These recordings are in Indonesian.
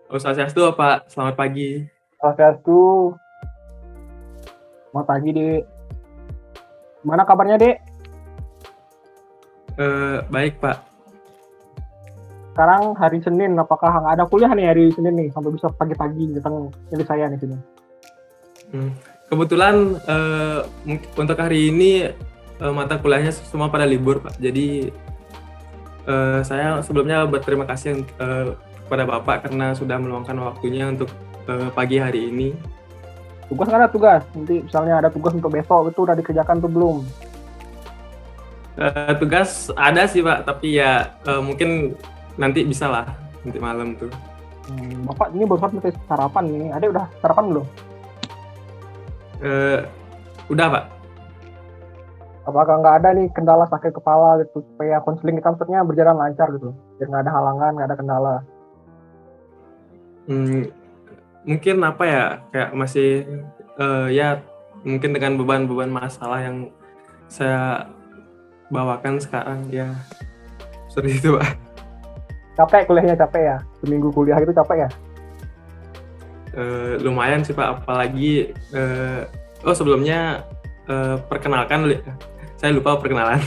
Oh, Swastiastu, Pak. Selamat pagi. Swastiastu, selamat pagi, Dek. Gimana kabarnya, Dek? Baik, Pak. Sekarang hari Senin, apakah nggak ada kuliah nih hari Senin nih? Sampai bisa pagi-pagi datang jadi saya nih sini. Hmm. Kebetulan untuk hari ini mata kuliahnya semua pada libur, Pak. Jadi saya sebelumnya berterima kasih kepada Bapak karena sudah meluangkan waktunya untuk pagi hari ini. Tugas nggak ada tugas? Nanti misalnya ada tugas untuk besok, itu udah dikerjakan tuh belum? Tugas ada sih, Pak, tapi ya mungkin nanti bisa lah, nanti malam tuh. Bapak ini baru sampai sarapan nih. Adek udah sarapan belum? Eh, udah, Pak. Apakah nggak ada nih kendala sakit kepala gitu supaya konseling kita maksudnya berjalan lancar gitu? Biar nggak ada halangan, nggak ada kendala. Hmm, mungkin apa ya, kayak masih ya mungkin dengan beban-beban masalah yang saya bawakan sekarang ya seperti itu, Pak. Capek kuliahnya, capek ya? Seminggu kuliah itu capek ya? Lumayan sih, Pak, apalagi sebelumnya perkenalkan, saya lupa perkenalan.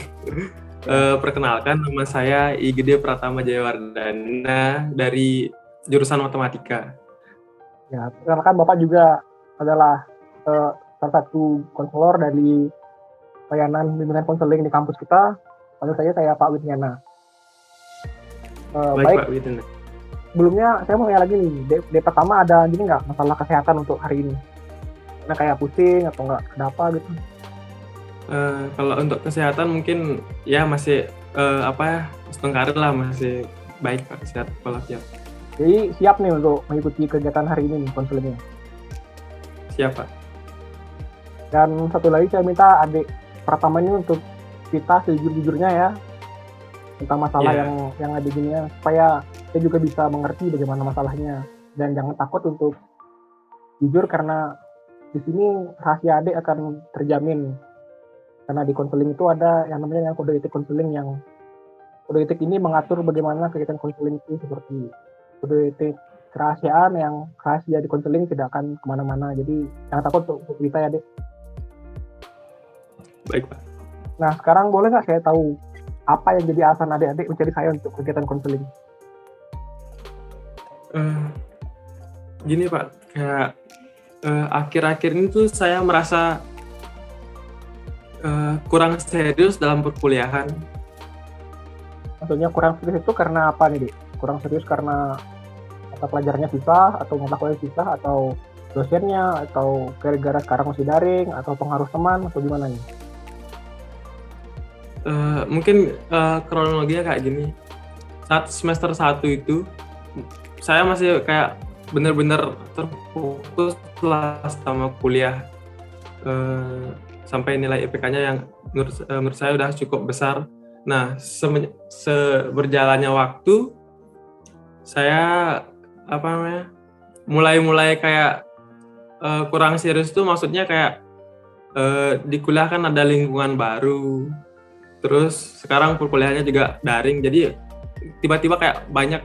Perkenalkan, nama saya IGD Pratama Jayawardana dari jurusan matematika. Ya, karena kan Bapak juga adalah salah satu konselor dari layanan bimbingan konseling di kampus kita. Panggil saya Pak Widniana. Baik, Baik, Pak Witin. sebelumnya saya mau nanya lagi nih, D pertama ada gini nggak masalah kesehatan untuk hari ini? Karena kayak pusing atau nggak kenapa gitu? Kalau untuk kesehatan mungkin ya masih setengah lah, masih baik, Pak, kesehatan walafiat. Jadi siap nih untuk mengikuti kegiatan hari ini nih konselingnya. Siap, Pak. Dan satu lagi saya minta adik pertama ini untuk kita sejujur-jujurnya ya tentang masalah Ya. yang ada gini ya, supaya saya juga bisa mengerti bagaimana masalahnya, dan jangan takut untuk jujur karena di sini rahasia adik akan terjamin, karena di konseling itu ada yang namanya kode etik konseling, yang kode etik ini mengatur bagaimana kegiatan konseling itu seperti kode etik kerahasiaan, yang rahasia di konseling tidak akan kemana-mana, jadi jangan takut untuk kita ya, Dek. Baik, Pak. Nah, sekarang boleh nggak saya tahu apa yang jadi alasan adik-adik mencari saya untuk kegiatan konseling? Gini, Pak, kayak akhir-akhir ini tuh saya merasa kurang serius dalam perkuliahan. Maksudnya kurang serius itu karena apa nih, Dek? Kurang serius karena mata pelajarannya susah, atau mata kuliahnya susah, atau dosennya, atau gara-gara sekarang masih daring, atau pengaruh teman, atau gimana nih? Mungkin kronologinya kayak gini. Saat semester 1 itu saya masih kayak bener-bener terfokus lah sama kuliah, sampai nilai IPK-nya yang menurut saya udah cukup besar. Nah, seberjalannya waktu saya mulai kayak kurang serius tuh, maksudnya kayak di kuliah kan ada lingkungan baru, terus sekarang perkuliahannya juga daring, jadi tiba-tiba kayak banyak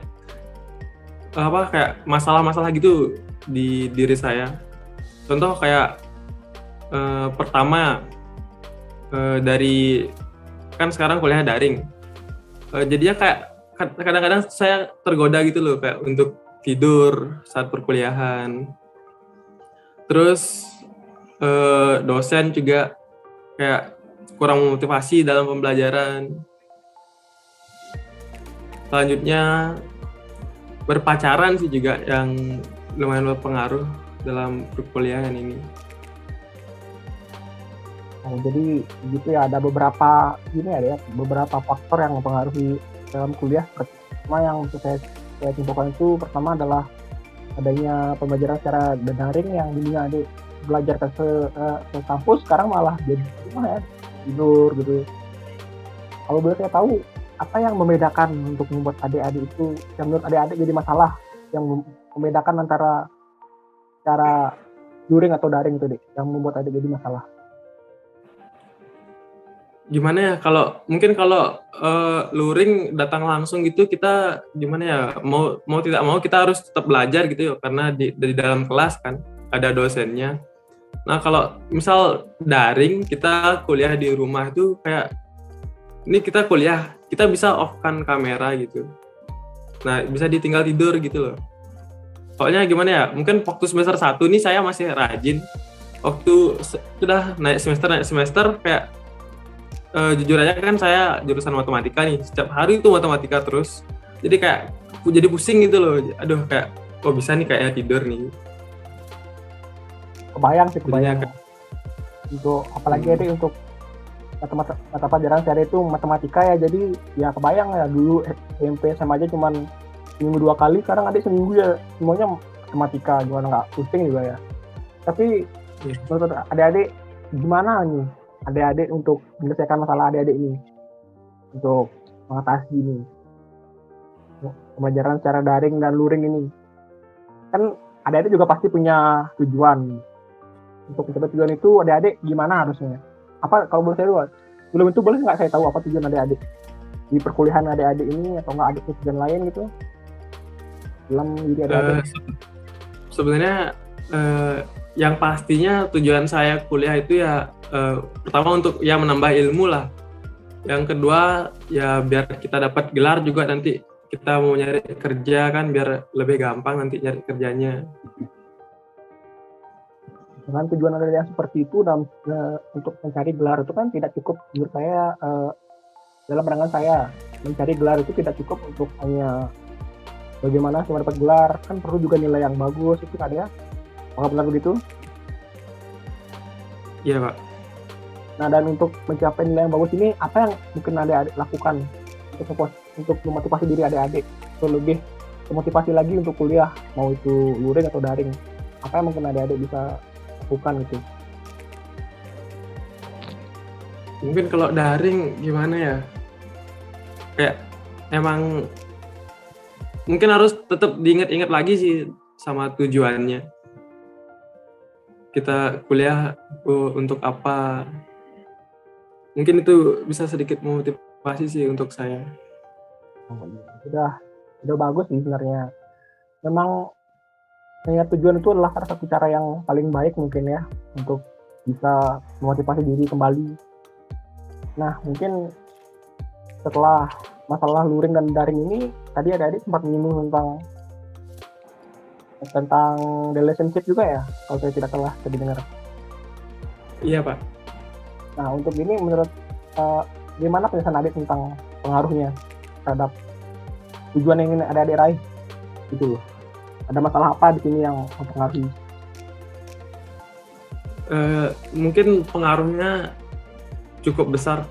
kayak masalah-masalah gitu di diri saya. Contoh kayak pertama, dari kan sekarang kuliah daring, jadinya kayak kadang-kadang saya tergoda gitu loh, kayak untuk tidur saat perkuliahan. Terus dosen juga kayak kurang memotivasi dalam pembelajaran. Selanjutnya berpacaran sih juga yang lumayan berpengaruh dalam perkuliahan ini. Oh, jadi gitu ya, ada beberapa beberapa faktor yang mempengaruhi dalam kuliah. Pertama yang untuk saya simpulkan itu, pertama adalah adanya pembelajaran secara daring, yang dulunya adik belajar ke kampus, sekarang malah jadi rumah ya, tidur gitu. Kalau boleh saya tahu, apa yang membedakan untuk membuat adik-adik itu, yang menurut adik-adik jadi masalah, yang membedakan antara cara luring atau daring itu, Dek, yang membuat adik jadi masalah? gimana ya, kalau mungkin kalau luring datang langsung gitu, kita gimana ya, mau mau tidak mau kita harus tetap belajar gitu ya, karena di dalam kelas kan ada dosennya. Nah kalau misal daring, kita kuliah di rumah itu kayak, ini kita kuliah, kita bisa off kan kamera gitu. Nah bisa ditinggal tidur gitu loh. Soalnya gimana ya, mungkin waktu semester 1 nih saya masih rajin. Waktu sudah naik semester kayak, jujur aja kan saya jurusan matematika nih, setiap hari itu matematika terus. Jadi kayak jadi pusing gitu loh. Aduh, kayak kok bisa nih kayak tidur nih. Kebayang sih, Jadinya kebayang. kayak, Untuk apalagi ada untuk mata pelajaran saya itu matematika ya, jadi ya kebayang ya dulu SMP sama aja cuman seminggu 2 kali, sekarang adik seminggu ya semuanya matematika, gimana nggak pusing juga ya. Tapi ya, menurut adik-adik gimana nih adik-adik untuk menyelesaikan masalah adik-adik ini, untuk mengatasi ini pembelajaran secara daring dan luring ini? Kan adik-adik juga pasti punya tujuan. Untuk mencapai tujuan itu adik-adik gimana harusnya? Apa kalau boleh saya dulu? Belum itu boleh nggak saya tahu apa tujuan adik-adik di perkuliahan adik-adik ini, atau nggak ada tujuan lain gitu dalam diri adik-adik? sebenarnya yang pastinya tujuan saya kuliah itu ya, pertama untuk ya menambah ilmu lah. Yang kedua ya biar kita dapat gelar juga, nanti kita mau nyari kerja kan biar lebih gampang nanti nyari kerjanya. Dengan tujuan adik yang seperti itu dalam untuk mencari gelar itu kan tidak cukup menurut saya. Dalam pandangan saya, mencari gelar itu tidak cukup untuk hanya bagaimana cuma dapat gelar, kan perlu juga nilai yang bagus itu kan ya. Apakah benar begitu? Iya Pak. Nah, dan untuk mencapai nilai yang bagus ini, apa yang mungkin adik-adik lakukan untuk memotivasi diri adik-adik untuk lebih memotivasi lagi untuk kuliah, mau itu luring atau daring? Apa yang mungkin adik-adik bisa lakukan gitu? Mungkin kalau daring gimana ya, kayak emang mungkin harus tetap diingat-ingat lagi sih sama tujuannya. Kita kuliah untuk apa? Mungkin itu bisa sedikit memotivasi sih untuk saya. Sudah bagus sih sebenarnya. Memang tujuan itu adalah salah satu cara yang paling baik mungkin ya untuk bisa memotivasi diri kembali. Nah, mungkin setelah masalah luring dan daring ini, tadi adik-adik sempat menyinggung tentang relationship juga ya, kalau saya tidak salah tadi dengar. Iya Pak. Nah, untuk ini menurut gimana penjelasan adik tentang pengaruhnya terhadap tujuan yang ingin adik-adik raih gitu loh? Ada masalah apa di sini yang mempengaruhi? Mungkin pengaruhnya cukup besar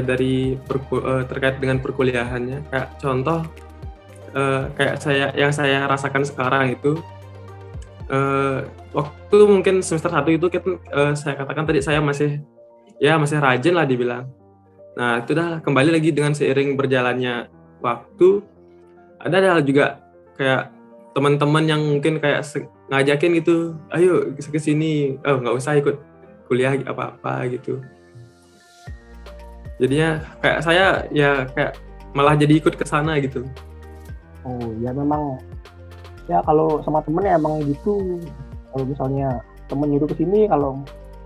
dari terkait dengan perkuliahannya. Kayak contoh, kayak yang saya rasakan sekarang itu, waktu mungkin semester 1 itu kan, saya katakan tadi saya masih rajin lah dibilang. Nah itu dah kembali lagi dengan seiring berjalannya waktu, ada juga kayak teman-teman yang mungkin kayak ngajakin gitu, ayo ke sini, nggak usah ikut kuliah apa-apa gitu. Jadinya kayak saya ya kayak malah jadi ikut ke sana gitu. Oh ya, memang ya kalau sama temen ya emang gitu. Kalau misalnya temen nyuruh ke sini, kalau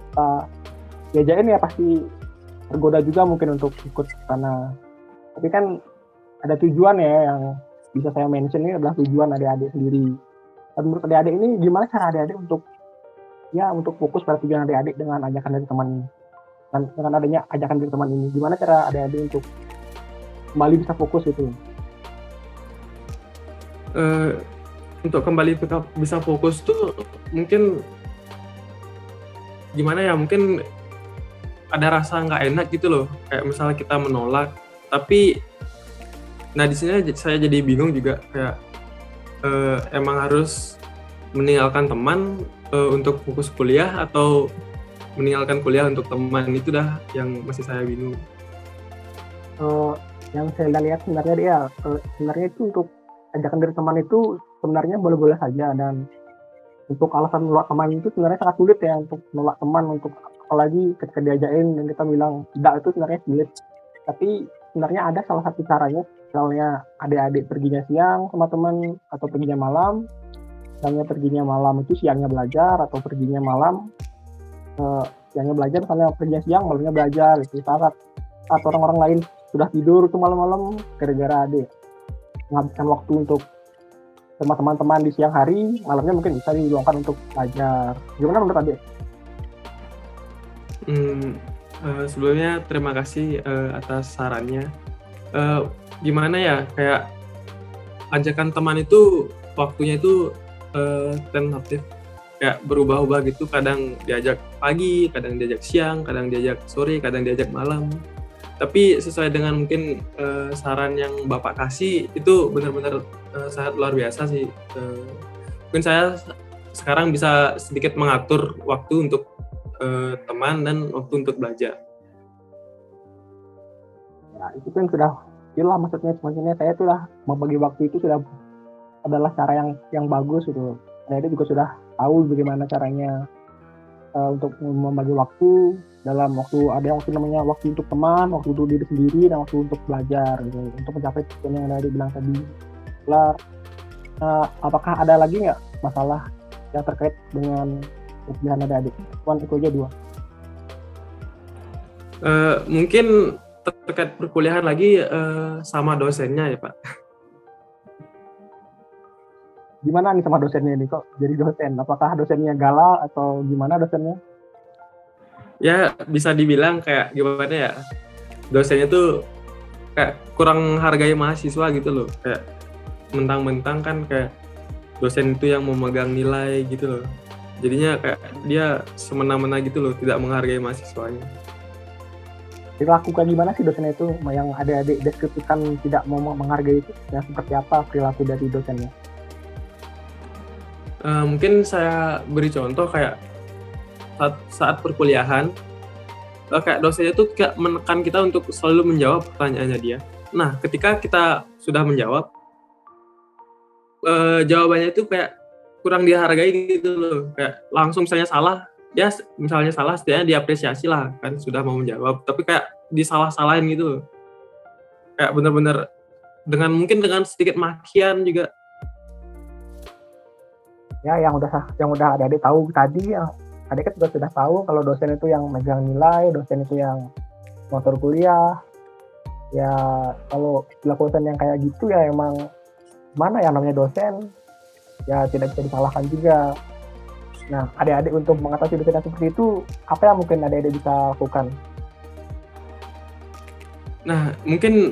kita diajakin ya pasti tergoda juga mungkin untuk ikut ke sana. Tapi kan ada tujuan ya, yang bisa saya mention ini adalah tujuan adik-adik sendiri. Dan menurut adik-adik ini gimana cara adik-adik untuk fokus pada tujuan adik-adik dengan ajakan dari teman ini? Dan dengan adanya ajakan dari teman ini, gimana cara adik-adik untuk kembali bisa fokus itu? Untuk kembali bisa fokus tuh mungkin gimana ya, mungkin ada rasa nggak enak gitu loh, kayak misalnya kita menolak, tapi nah di sini saya jadi bingung juga, kayak emang harus meninggalkan teman untuk fokus kuliah, atau meninggalkan kuliah untuk teman, itu dah yang masih saya bingung. Yang saya lihat sebenarnya dia sebenarnya itu untuk ajakan dari teman itu sebenarnya boleh-boleh saja, dan untuk alasan menolak teman itu sebenarnya sangat sulit ya, untuk menolak teman untuk apalagi ketika diajakin dan kita bilang tidak, itu sebenarnya sulit. Tapi sebenarnya ada salah satu caranya, misalnya adik-adik perginya siang sama teman atau perginya malam. Misalnya perginya malam itu siangnya belajar, atau perginya malam siangnya belajar, misalnya perginya siang malamnya belajar gitu. Saat orang-orang lain sudah tidur itu malam-malam, gara-gara adik menghabiskan waktu untuk sama teman-teman di siang hari, malamnya mungkin bisa diluangkan untuk belajar. Gimana menurut adik? Sebelumnya terima kasih atas sarannya. Gimana ya, kayak ajakan teman itu waktunya itu tentatif, kayak berubah-ubah gitu. Kadang diajak pagi, kadang diajak siang, kadang diajak sore, kadang diajak malam. Tapi sesuai dengan mungkin saran yang Bapak kasih itu benar-benar sangat luar biasa sih. Mungkin saya sekarang bisa sedikit mengatur waktu untuk teman dan waktu untuk belajar. Ya, itu kan sudah jelas, maksudnya saya sudah membagi waktu itu sudah adalah cara yang bagus gitu. Nah, itu juga sudah tahu bagaimana caranya untuk membagi waktu. Dalam waktu ada yang namanya waktu untuk teman, waktu untuk diri sendiri, dan waktu untuk belajar gitu, untuk mencapai tujuan yang dari bilang tadi. Apakah ada lagi nggak masalah yang terkait dengan pilihan adik-adik? Cuman itu aja 2. Mungkin terkait perkuliahan lagi sama dosennya ya Pak. Gimana nih sama dosennya ini, kok jadi dosen? Apakah dosennya galak atau gimana dosennya? Ya bisa dibilang kayak gimana ya, dosennya tuh kayak kurang hargai mahasiswa gitu loh, kayak mentang-mentang kan kayak dosen itu yang memegang nilai gitu loh, jadinya kayak dia semena-mena gitu loh, tidak menghargai mahasiswanya. Dilakukan gimana sih dosennya itu, yang adik-adik deskripsikan tidak mau menghargai itu, yang seperti apa perilaku dari dosennya? Mungkin saya beri contoh kayak saat perkuliahan, kayak dosennya tuh kayak menekan kita untuk selalu menjawab pertanyaannya dia. Nah, ketika kita sudah menjawab, jawabannya itu kayak kurang dihargai gitu loh. Kayak langsung misalnya salah, ya misalnya salah setidaknya diapresiasi lah, kan sudah mau menjawab. Tapi kayak disalah-salahin gitu loh. Kayak benar-benar mungkin dengan sedikit makian juga. Ya, yang udah adik-adik tahu tadi, yang adik kan sudah tahu kalau dosen itu yang megang nilai, dosen itu yang motor kuliah. Ya, kalau dosen yang kayak gitu ya emang mana yang namanya dosen, ya tidak bisa disalahkan juga. Nah, adik-adik untuk mengatasi dosen yang seperti itu, apa yang mungkin adik-adik bisa lakukan? Nah, mungkin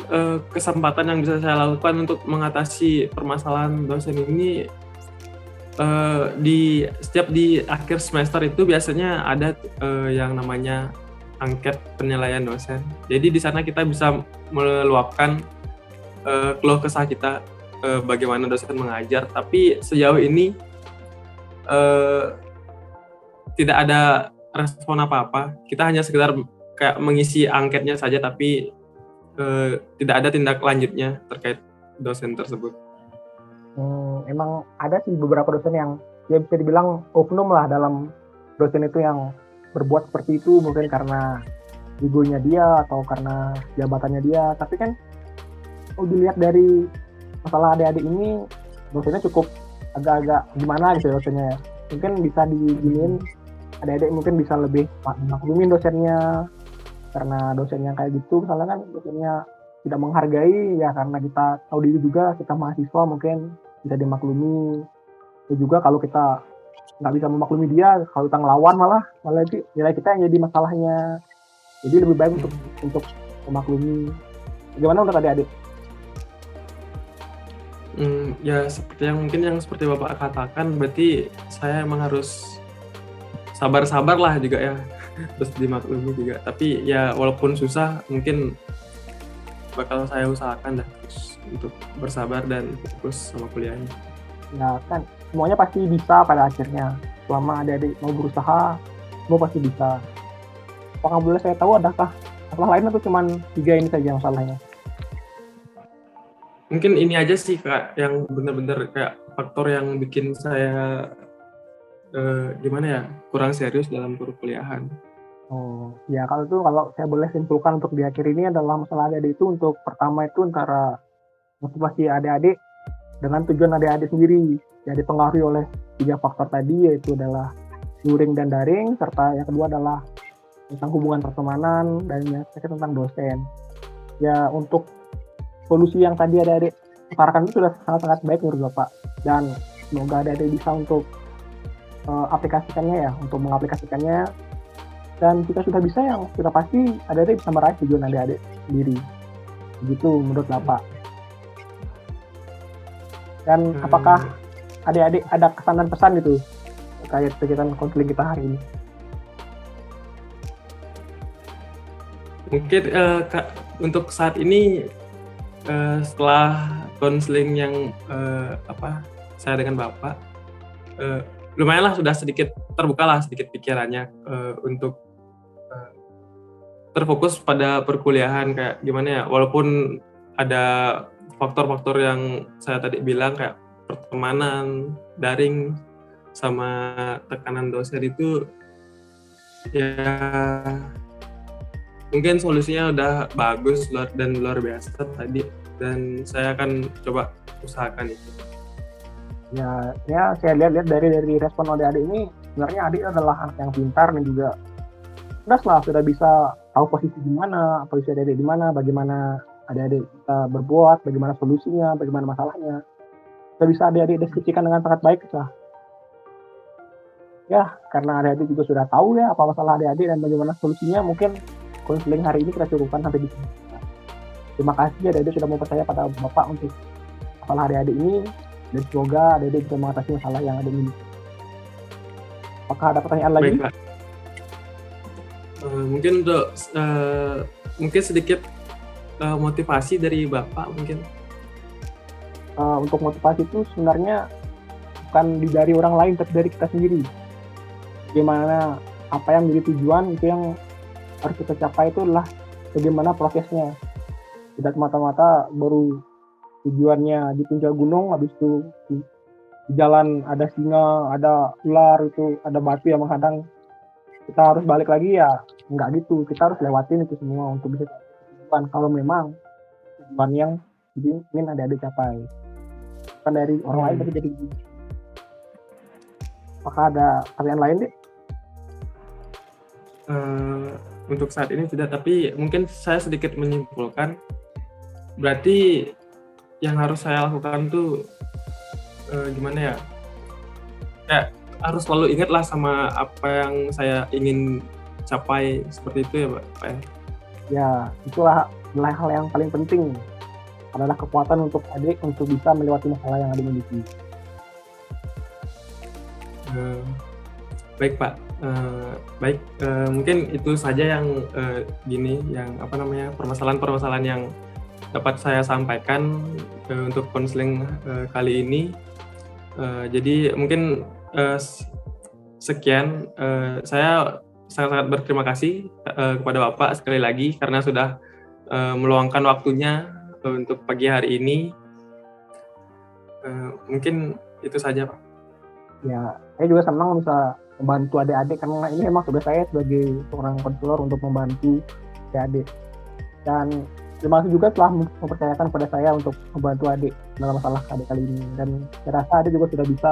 kesempatan yang bisa saya lakukan untuk mengatasi permasalahan dosen ini, setiap di akhir semester itu biasanya ada yang namanya angket penilaian dosen. Jadi di sana kita bisa meluapkan keluh kesah kita bagaimana dosen mengajar. Tapi sejauh ini tidak ada respon apa-apa. Kita hanya sekedar kayak mengisi angketnya saja, tapi tidak ada tindak lanjutnya terkait dosen tersebut. Emang ada sih beberapa dosen yang ya bisa dibilang oknum lah dalam dosen itu, yang berbuat seperti itu mungkin karena egonya dia atau karena jabatannya dia. Tapi kan kalau dilihat dari masalah adik-adik ini, dosennya cukup agak-agak gimana gitu dosennya. Mungkin bisa diginiin, adik-adik mungkin bisa lebih maklumin dosennya, karena dosennya kayak gitu misalnya kan dosennya tidak menghargai, ya karena kita tahu diri juga, kita mahasiswa mungkin bisa dimaklumi. Dan juga kalau kita nggak bisa memaklumi dia, kalau kita ngelawan malah nilai kita yang jadi masalahnya. Jadi lebih baik untuk memaklumi. Bagaimana menurut adik-adik? Ya seperti Bapak katakan, berarti saya emang harus sabar-sabar lah juga ya, terus dimaklumi juga. Tapi ya walaupun susah, mungkin bakal saya usahakan dah terus untuk bersabar dan fokus sama kuliahnya. Ya kan, semuanya pasti bisa pada akhirnya. Selama adik-adik mau berusaha, semua pasti bisa. Apakah boleh saya tahu adakah masalah lain atau cuma 3 ini saja masalahnya? Mungkin ini aja sih Kak, yang benar-benar kayak faktor yang bikin saya kurang serius dalam perkuliahan. Oh, ya kalau saya boleh simpulkan untuk di akhir ini adalah masalah adik-adik itu untuk pertama itu antara motivasi adik-adik dengan tujuan adik-adik sendiri. Yang dipengaruhi oleh 3 faktor tadi yaitu adalah luring dan daring, serta yang kedua adalah tentang hubungan pertemanan dan yang ketiga tentang dosen. Ya untuk solusi yang tadi adik-adik utarakan itu sudah sangat-sangat baik menurut Bapak, dan semoga adik-adik bisa untuk aplikasikannya ya, untuk mengaplikasikannya, dan jika sudah bisa yang sudah pasti adik-adik bisa meraih tujuan adik-adik sendiri. Begitu menurut Bapak. Dan apakah adik-adik ada kesan dan pesan gitu terkait kegiatan konseling kita hari ini? Mungkin untuk saat ini setelah konseling yang saya dengan Bapak, lumayanlah sudah sedikit terbukalah sedikit pikirannya untuk terfokus pada perkuliahan, kayak gimana ya, walaupun ada faktor-faktor yang saya tadi bilang kayak pertemanan, daring, sama tekanan dosen itu ya mungkin solusinya udah bagus dan luar biasa tadi, dan saya akan coba usahakan itu. Ya saya lihat dari respon adik-adik ini, sebenarnya adik adalah anak yang pintar dan juga sudah bisa tahu posisi di mana, posisi adik-adik di mana, bagaimana adik-adik kita berbuat, bagaimana solusinya, bagaimana masalahnya. Sudah bisa adik-adik diskusikan dengan sangat baik lah. Ya, karena adik-adik juga sudah tahu ya apa masalah adik-adik dan bagaimana solusinya, mungkin konseling hari ini kita cukupkan sampai di sini. Terima kasih adik-adik sudah mau percaya pada Bapak untuk masalah adik-adik ini, dan semoga adik-adik bisa mengatasi masalah yang ada ini. Apakah ada pertanyaan lagi? Baik, Pak. Mungkin untuk mungkin sedikit motivasi dari Bapak mungkin. Untuk motivasi itu sebenarnya bukan dari orang lain tapi dari kita sendiri. Bagaimana apa yang menjadi tujuan itu yang harus kita capai, itu adalah bagaimana prosesnya. Tidak semata-mata baru tujuannya di puncak gunung, habis itu di jalan ada singa, ada ular, itu ada batu yang menghadang, kita harus balik lagi ya, enggak gitu. Kita harus lewatin itu semua untuk bisa tujuan, kalau memang tujuan yang ingin adik-adik capai, bukan dari orang lain tapi jadi. Apakah ada pertanyaan lain, Dik? Untuk saat ini tidak, tapi mungkin saya sedikit menyimpulkan, berarti yang harus saya lakukan tuh gimana ya, kayak harus selalu ingat lah sama apa yang saya ingin capai, seperti itu ya Pak ya? Ya, itulah hal yang paling penting, adalah kekuatan untuk adik untuk bisa melewati masalah yang ada dimiliki. Baik Pak, baik, mungkin itu saja yang yang permasalahan-permasalahan yang dapat saya sampaikan untuk konseling kali ini. Jadi mungkin sekian, saya sangat-sangat berterima kasih kepada Bapak sekali lagi karena sudah meluangkan waktunya untuk pagi hari ini. Mungkin itu saja Pak. Ya, saya juga senang bisa membantu adik-adik karena ini memang tugas saya sebagai seorang konselor untuk membantu adik-adik. Dan terima kasih juga telah mempercayakan kepada saya untuk membantu adik dalam masalah adik kali ini. Dan saya rasa adik juga sudah bisa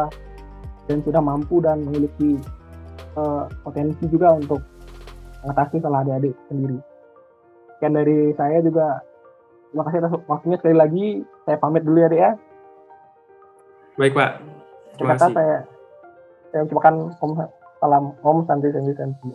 dan sudah mampu dan memiliki potensi juga untuk mengatasi salah adik-adik sendiri. Sekian dari saya juga. Terima kasih atas waktunya sekali lagi. Saya pamit dulu ya, Adik ya. Baik Pak. Terima kasih. Saya ucapkan salam Om Santi Santi Santi.